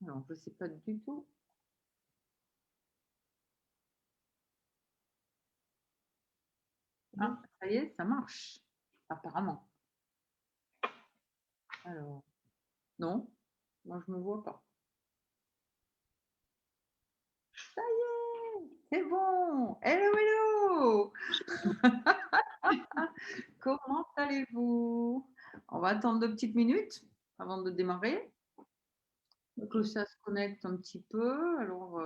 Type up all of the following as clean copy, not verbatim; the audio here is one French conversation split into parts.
Alors, je ne sais pas du tout. Ah, ça y est, ça marche, apparemment. Alors, non, moi je ne me vois pas. Ça y est, c'est bon. Hello, hello. Comment allez-vous? On va attendre 2 petites minutes avant de démarrer. Que ça se connecte un petit peu. Alors,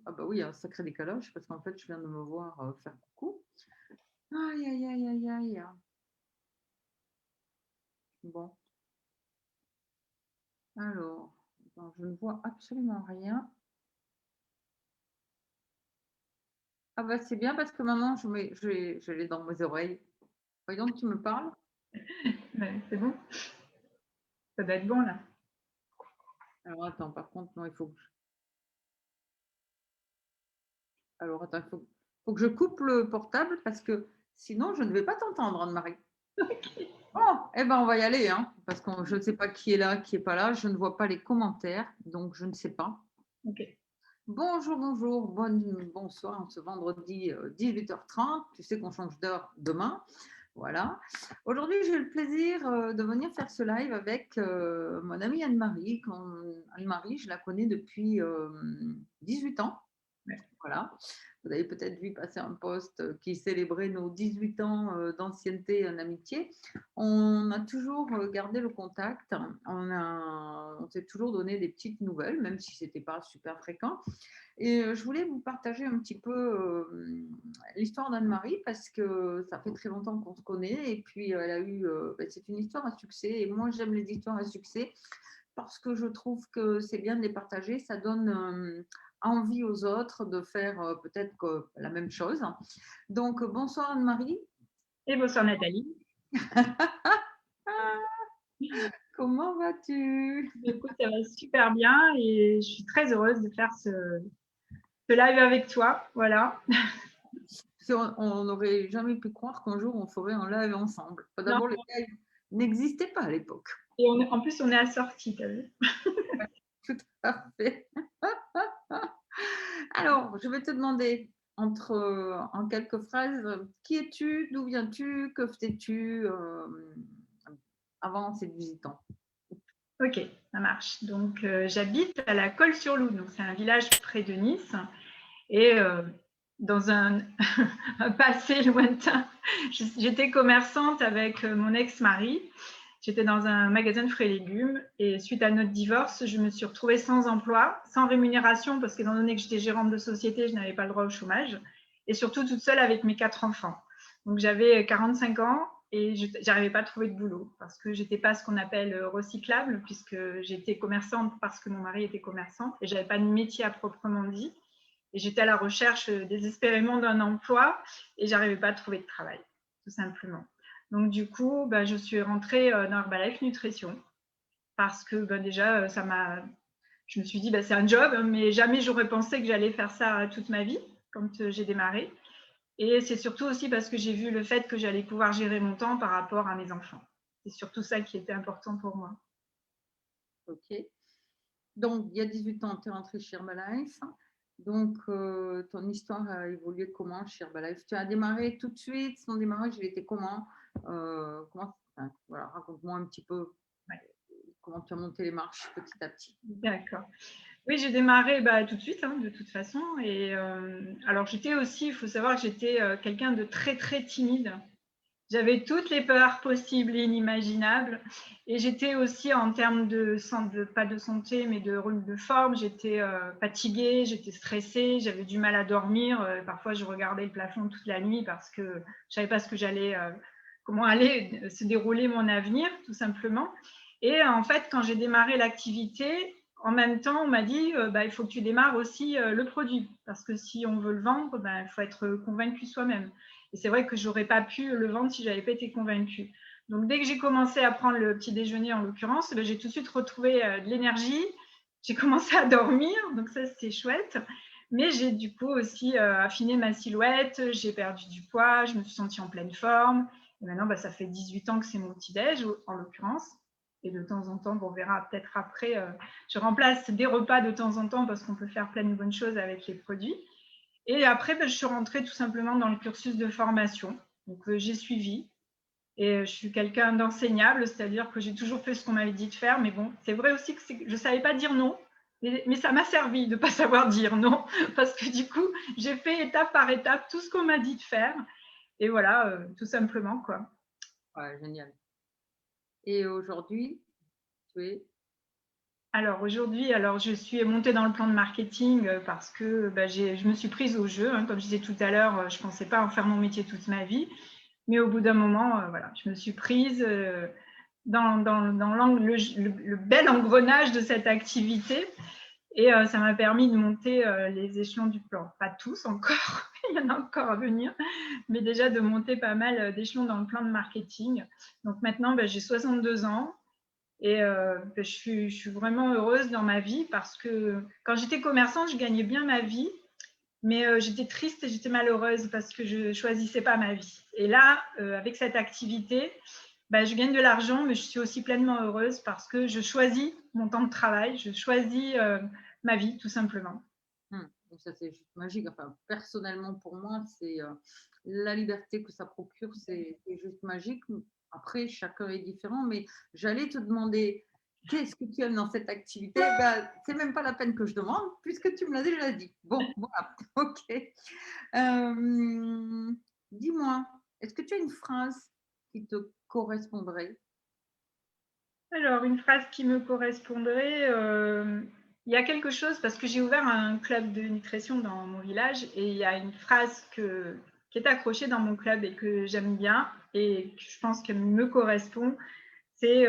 ah bah oui, il y a un sacré décalage parce qu'en fait, je viens de me voir faire coucou. Aïe, aïe, aïe, aïe, aïe. Bon, alors, attends, je ne vois absolument rien. Ah bah c'est bien parce que maintenant, je l'ai dans mes oreilles. Voyons que tu me parles. Ouais, c'est bon. Ça doit être bon là. Alors, attends, par contre, non, il faut que Alors, attends, faut que je coupe le portable parce que sinon, je ne vais pas t'entendre, Anne-Marie. Bon, eh ben, on va y aller, hein, parce que je ne sais pas qui est là, qui n'est pas là. Je ne vois pas les commentaires, donc je ne sais pas. Ok. Bonjour, bonjour, bonsoir, ce vendredi 18h30. Tu sais qu'on change d'heure demain. Voilà. Aujourd'hui, j'ai le plaisir de venir faire ce live avec mon amie Anne-Marie. Anne-Marie, je la connais depuis 18 ans. Ouais. Voilà. Vous avez peut-être vu passer un post qui célébrait nos 18 ans d'ancienneté en amitié. On a toujours gardé le contact. On s'est toujours donné des petites nouvelles, même si ce n'était pas super fréquent. Et je voulais vous partager un petit peu l'histoire d'Anne-Marie parce que ça fait très longtemps qu'on se connaît. Et puis, elle a eu, c'est une histoire à succès. Et moi, j'aime les histoires à succès parce que je trouve que c'est bien de les partager. Ça donne envie aux autres de faire peut-être la même chose. Donc, bonsoir Anne-Marie. Et bonsoir Nathalie. Comment vas-tu? Écoute, ça va super bien et je suis très heureuse de faire ce live avec toi. Voilà. On n'aurait jamais pu croire qu'un jour on ferait un live ensemble. Non, D'abord, les lives n'existaient pas à l'époque. et en plus, on est assortis, tu as vu. Tout à fait. Alors, je vais te demander, en quelques phrases, qui es-tu, d'où viens-tu, que faisais-tu avant ces 18 ans? Ok, ça marche. Donc, j'habite à la Colle-sur-Loup. Donc, c'est un village près de Nice. Et dans un passé lointain, j'étais commerçante avec mon ex-mari. J'étais dans un magasin de fruits et légumes et suite à notre divorce, je me suis retrouvée sans emploi, sans rémunération parce qu'étant donné que j'étais gérante de société, je n'avais pas le droit au chômage et surtout toute seule avec mes 4 enfants. Donc j'avais 45 ans et je n'arrivais pas à trouver de boulot parce que j'étais pas ce qu'on appelle recyclable puisque j'étais commerçante parce que mon mari était commerçant et j'avais pas de métier à proprement dit. Et j'étais à la recherche désespérément d'un emploi et j'arrivais pas à trouver de travail, tout simplement. Donc du coup, je suis rentrée dans Herbalife Nutrition parce que déjà, je me suis dit, c'est un job, mais jamais j'aurais pensé que j'allais faire ça toute ma vie quand j'ai démarré. Et c'est surtout aussi parce que j'ai vu le fait que j'allais pouvoir gérer mon temps par rapport à mes enfants. C'est surtout ça qui était important pour moi. Ok. Donc, il y a 18 ans, tu es rentrée chez Herbalife. Donc, ton histoire a évolué comment chez Herbalife? Tu as démarré tout de suite. Son démarrage, il était comment? Voilà, raconte-moi un petit peu comment tu as monté les marches petit à petit. D'accord. Oui, j'ai démarré tout de suite, hein, de toute façon. Et alors, j'étais aussi, il faut savoir que j'étais quelqu'un de très, très timide. J'avais toutes les peurs possibles et inimaginables. Et j'étais aussi, en termes pas de santé, mais de forme, j'étais fatiguée, j'étais stressée, j'avais du mal à dormir. Parfois, je regardais le plafond toute la nuit parce que je ne savais pas comment allait se dérouler mon avenir, tout simplement. Et en fait, quand j'ai démarré l'activité, en même temps, on m'a dit il faut que tu démarres aussi le produit parce que si on veut le vendre, il faut être convaincu soi-même. Et c'est vrai que je n'aurais pas pu le vendre si je n'avais pas été convaincue. Donc, dès que j'ai commencé à prendre le petit déjeuner, en l'occurrence, j'ai tout de suite retrouvé de l'énergie. J'ai commencé à dormir, donc ça, c'était chouette. Mais j'ai du coup aussi affiné ma silhouette, j'ai perdu du poids, je me suis sentie en pleine forme. Et maintenant, ça fait 18 ans que c'est mon petit-déj, en l'occurrence. Et de temps en temps, bon, on verra peut-être après, je remplace des repas de temps en temps parce qu'on peut faire plein de bonnes choses avec les produits. Et après, je suis rentrée tout simplement dans le cursus de formation. Donc, j'ai suivi. Et je suis quelqu'un d'enseignable, c'est-à-dire que j'ai toujours fait ce qu'on m'avait dit de faire. Mais bon, c'est vrai aussi que je ne savais pas dire non. Mais ça m'a servi de ne pas savoir dire non. Parce que du coup, j'ai fait étape par étape tout ce qu'on m'a dit de faire. Et voilà, tout simplement, quoi. Ouais, génial. Et aujourd'hui, tu es… Alors aujourd'hui, je suis montée dans le plan de marketing parce que je me suis prise au jeu. Comme je disais tout à l'heure, je ne pensais pas en faire mon métier toute ma vie. Mais au bout d'un moment, voilà, je me suis prise dans le bel engrenage de cette activité. Et ça m'a permis de monter les échelons du plan. Pas tous encore, il y en a encore à venir, mais déjà de monter pas mal d'échelons dans le plan de marketing. Donc maintenant, j'ai 62 ans. Et je suis vraiment heureuse dans ma vie parce que quand j'étais commerçante, je gagnais bien ma vie, mais j'étais triste et j'étais malheureuse parce que je ne choisissais pas ma vie. Et là, avec cette activité, je gagne de l'argent, mais je suis aussi pleinement heureuse parce que je choisis mon temps de travail, je choisis ma vie, tout simplement. Donc ça, c'est juste magique. Enfin, personnellement, pour moi, c'est la liberté que ça procure, c'est juste magique. Après, chacun est différent, mais j'allais te demander qu'est-ce que tu aimes dans cette activité. C'est même pas la peine que je demande, puisque tu me l'as déjà dit. Bon, voilà, ok. Dis-moi, est-ce que tu as une phrase qui te correspondrait? Alors, une phrase qui me correspondrait, il y a quelque chose parce que j'ai ouvert un club de nutrition dans mon village et il y a une phrase qui est accrochée dans mon club et que j'aime bien et que je pense qu'elle me correspond, c'est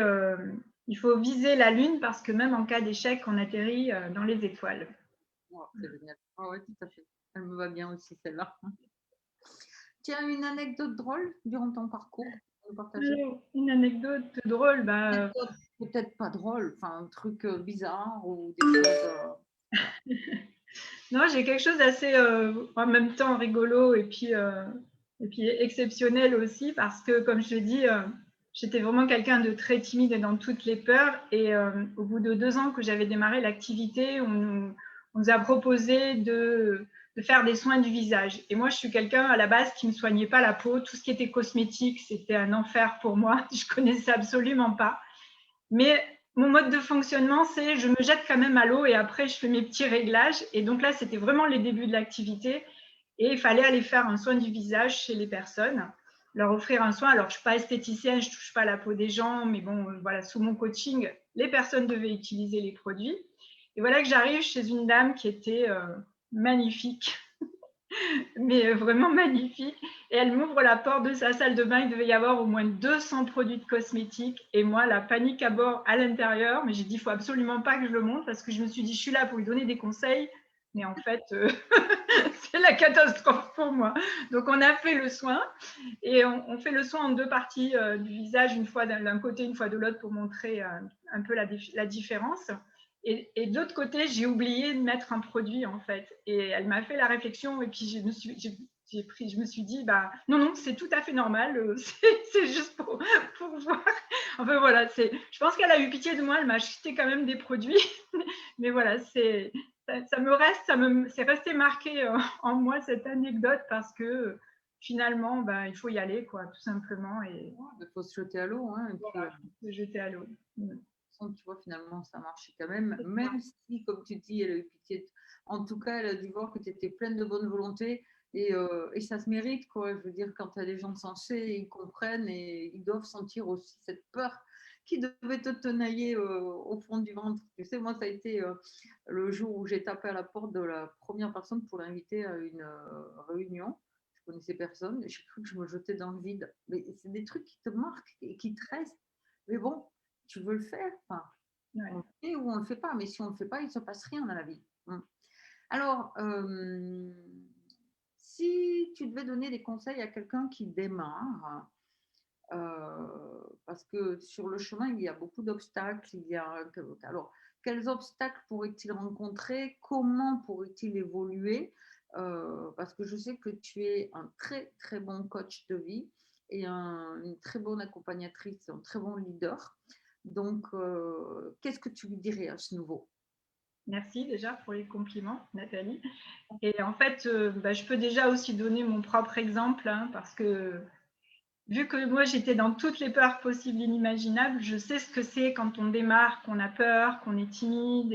il faut viser la lune parce que même en cas d'échec, on atterrit dans les étoiles. Oh, c'est génial. Ah ouais, tout à fait. Elle me va bien aussi, celle-là. Tu as une anecdote drôle durant ton parcours à nous partager? Alors, une anecdote drôle, Anecdote peut-être pas drôle, enfin un truc bizarre ou des choses. Voilà. non, j'ai quelque chose d'assez en même temps rigolo et puis exceptionnel aussi parce que, comme je te dis, j'étais vraiment quelqu'un de très timide et dans toutes les peurs. Et au bout de 2 ans que j'avais démarré l'activité, on nous a proposé de faire des soins du visage. Et moi, je suis quelqu'un à la base qui ne soignait pas la peau. Tout ce qui était cosmétique, c'était un enfer pour moi. Je connaissais absolument pas. Mais mon mode de fonctionnement, c'est je me jette quand même à l'eau et après, je fais mes petits réglages. Et donc là, c'était vraiment les débuts de l'activité. Et il fallait aller faire un soin du visage chez les personnes, leur offrir un soin. Alors, je ne suis pas esthéticienne, je ne touche pas la peau des gens, mais bon, voilà, sous mon coaching, les personnes devaient utiliser les produits. Et voilà que j'arrive chez une dame qui était magnifique, mais vraiment magnifique. Et elle m'ouvre la porte de sa salle de bain. Il devait y avoir au moins 200 produits de cosmétiques. Et moi, la panique à bord à l'intérieur. Mais j'ai dit, il ne faut absolument pas que je le montre parce que je me suis dit, je suis là pour lui donner des conseils. Mais en fait, c'est la catastrophe pour moi. Donc, on a fait le soin. Et on fait le soin en 2 parties du visage, une fois d'un côté, une fois de l'autre, pour montrer un peu la différence. Et de l'autre côté, j'ai oublié de mettre un produit, en fait. Et elle m'a fait la réflexion, et puis je me suis dit, non, non, c'est tout à fait normal, c'est juste pour voir. Enfin, voilà, je pense qu'elle a eu pitié de moi, elle m'a acheté quand même des produits. Mais voilà, ça me reste, c'est resté marqué en moi, cette anecdote, parce que finalement, il faut y aller, quoi, tout simplement. Et Il faut se jeter à l'eau, hein, et puis voilà, se jeter à l'eau. tu vois, finalement, ça marchait quand même, même si, comme tu dis, elle a eu pitié. En tout cas, elle a dû voir que tu étais pleine de bonne volonté et ça se mérite, quoi. Je veux dire, quand tu as des gens sensés, ils comprennent et ils doivent sentir aussi cette peur qui devait te tenailler au fond du ventre. Tu sais, moi, ça a été le jour où j'ai tapé à la porte de la première personne pour l'inviter à une réunion. Je connaissais personne et j'ai cru que je me jetais dans le vide. Mais c'est des trucs qui te marquent et qui te restent. Mais bon, tu veux le faire, enfin, Ouais. on le fait ou on ne le fait pas, mais si on ne le fait pas, il ne se passe rien dans la vie. Alors, si tu devais donner des conseils à quelqu'un qui démarre, parce que sur le chemin, il y a beaucoup d'obstacles, alors, quels obstacles pourrait-il rencontrer? Comment pourrait-il évoluer? Parce que je sais que tu es un très, très bon coach de vie et une très bonne accompagnatrice, un très bon leader. Donc, qu'est-ce que tu lui dirais à ce nouveau? Merci déjà pour les compliments, Nathalie. Et en fait, je peux déjà aussi donner mon propre exemple, hein, parce que vu que moi j'étais dans toutes les peurs possibles et inimaginables, je sais ce que c'est quand on démarre, qu'on a peur, qu'on est timide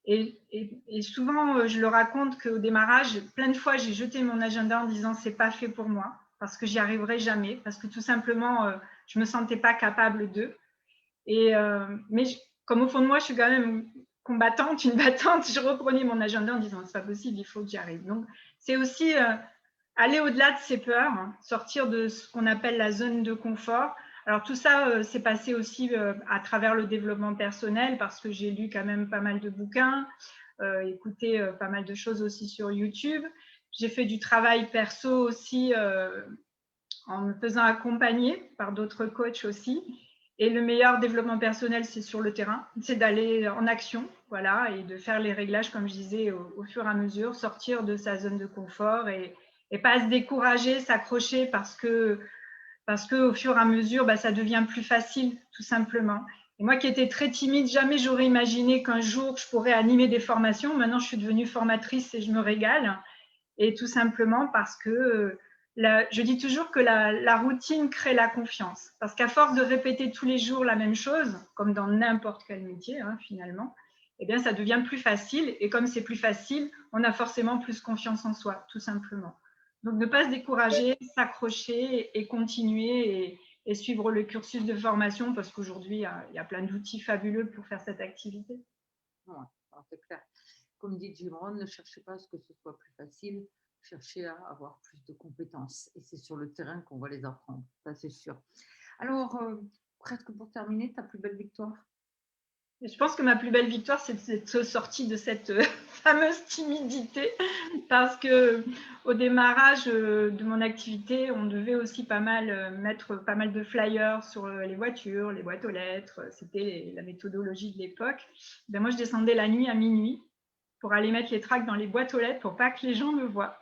et souvent je le raconte qu'au démarrage, plein de fois j'ai jeté mon agenda en disant c'est pas fait pour moi parce que j'y arriverai jamais, parce que tout simplement je me sentais pas capable d'eux. Mais comme au fond de moi je suis quand même combattante, une battante, je reprenais mon agenda en disant c'est pas possible, il faut que j'y arrive. Donc c'est aussi aller au-delà de ses peurs, hein, sortir de ce qu'on appelle la zone de confort. Alors tout ça, s'est passé aussi à travers le développement personnel parce que j'ai lu quand même pas mal de bouquins, écouté pas mal de choses aussi sur YouTube. J'ai fait du travail perso aussi en me faisant accompagner par d'autres coachs aussi. Et le meilleur développement personnel, c'est sur le terrain, c'est d'aller en action, voilà, et de faire les réglages, comme je disais, au fur et à mesure, sortir de sa zone de confort et pas se décourager, s'accrocher parce que au fur et à mesure, ça devient plus facile, tout simplement. Et moi qui étais très timide, jamais j'aurais imaginé qu'un jour je pourrais animer des formations. Maintenant, je suis devenue formatrice et je me régale. Et tout simplement parce que je dis toujours que la routine crée la confiance. Parce qu'à force de répéter tous les jours la même chose, comme dans n'importe quel métier, hein, finalement, eh bien, ça devient plus facile. Et comme c'est plus facile, on a forcément plus confiance en soi, tout simplement. Donc, ne pas se décourager, s'accrocher et continuer et suivre le cursus de formation parce qu'aujourd'hui, il y a plein d'outils fabuleux pour faire cette activité. Ouais, alors c'est clair. Comme dit Jim Rohn, ne cherchez pas à ce que ce soit plus facile, cherchez à avoir plus de compétences. Et c'est sur le terrain qu'on va les apprendre, ça c'est sûr. Alors, presque pour terminer, ta plus belle victoire? Et je pense que ma plus belle victoire, c'est d'être sortie de cette fameuse timidité parce que au démarrage de mon activité, on devait aussi pas mal mettre pas mal de flyers sur les voitures, les boîtes aux lettres. C'était la méthodologie de l'époque. Moi, je descendais la nuit à minuit pour aller mettre les tracts dans les boîtes aux lettres pour pas que les gens me voient.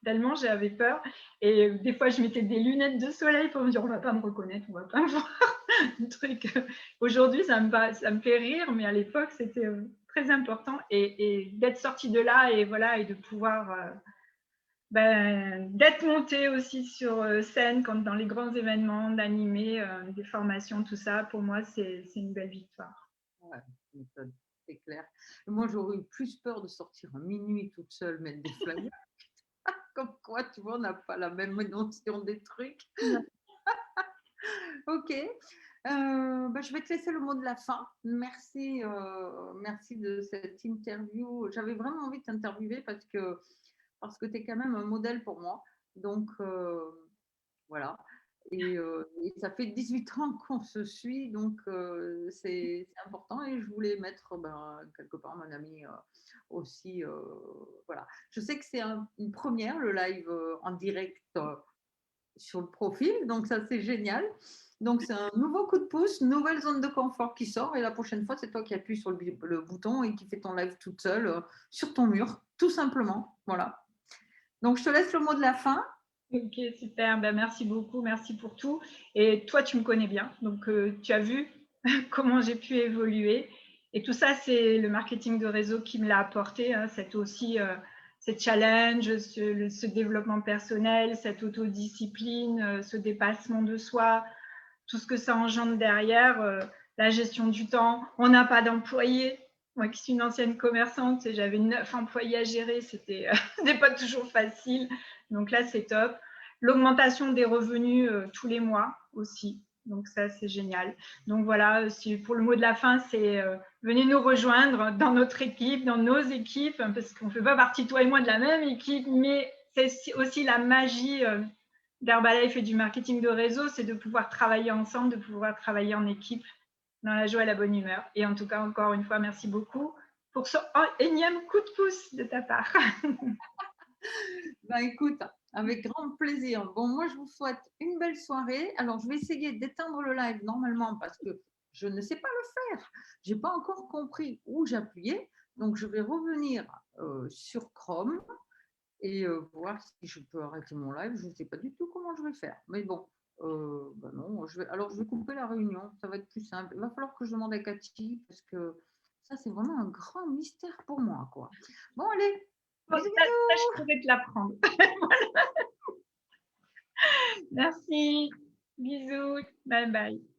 Tellement j'avais peur. Et des fois, je mettais des lunettes de soleil pour me dire on va pas me reconnaître, on va pas me voir. Truc. Aujourd'hui, ça me fait rire, mais à l'époque, c'était très important. Et d'être sortie de là et voilà, et de pouvoir d'être montée aussi sur scène quand dans les grands événements, d'animer des formations, tout ça, pour moi, c'est une belle victoire. Ouais, c'est clair. Moi, j'aurais eu plus peur de sortir à minuit toute seule, mettre des flyers. Comme quoi, tu vois, on n'a pas la même notion des trucs. Ok. Je vais te laisser le mot de la fin. Merci, merci de cette interview. J'avais vraiment envie de t'interviewer parce que tu es quand même un modèle pour moi. Donc, voilà. Et ça fait 18 ans qu'on se suit, donc c'est important. Et je voulais mettre quelque part mon ami aussi. Voilà. Je sais que c'est une première, le live en direct sur le profil, donc ça c'est génial. Donc c'est un nouveau coup de pouce, une nouvelle zone de confort qui sort. Et la prochaine fois, c'est toi qui appuies sur le bouton et qui fais ton live toute seule sur ton mur, tout simplement. Voilà. Donc je te laisse le mot de la fin. Ok, super. Merci beaucoup. Merci pour tout. Et toi, tu me connais bien. Donc, tu as vu comment j'ai pu évoluer. Et tout ça, c'est le marketing de réseau qui me l'a apporté. Hein. C'est aussi ces challenges, ce développement personnel, cette autodiscipline, ce dépassement de soi, tout ce que ça engendre derrière, la gestion du temps. On n'a pas d'employés. Moi qui suis une ancienne commerçante, j'avais 9 employés à gérer, c'était pas toujours facile. Donc là, c'est top. L'augmentation des revenus tous les mois aussi. Donc ça, c'est génial. Donc voilà, pour le mot de la fin, c'est venez nous rejoindre dans notre équipe, dans nos équipes, parce qu'on ne fait pas partie, toi et moi, de la même équipe, mais c'est aussi la magie d'Herbalife et du marketing de réseau, c'est de pouvoir travailler ensemble, de pouvoir travailler en équipe, dans la joie et la bonne humeur. Et en tout cas, encore une fois, merci beaucoup pour ce énième coup de pouce de ta part. Écoute, avec grand plaisir. Bon, moi, je vous souhaite une belle soirée. Alors, je vais essayer d'éteindre le live normalement parce que je ne sais pas le faire. Je n'ai pas encore compris où j'appuyais. Donc, je vais revenir sur Chrome et voir si je peux arrêter mon live. Je ne sais pas du tout comment je vais faire. Mais bon, Bah non, je vais couper la réunion, ça va être plus simple. Il va falloir que je demande à Cathy parce que ça, c'est vraiment un grand mystère pour moi, quoi. Bon, allez, Bon, bisous, ça, je bisous! pourrais te l'apprendre. Merci. Bisous. Bye bye.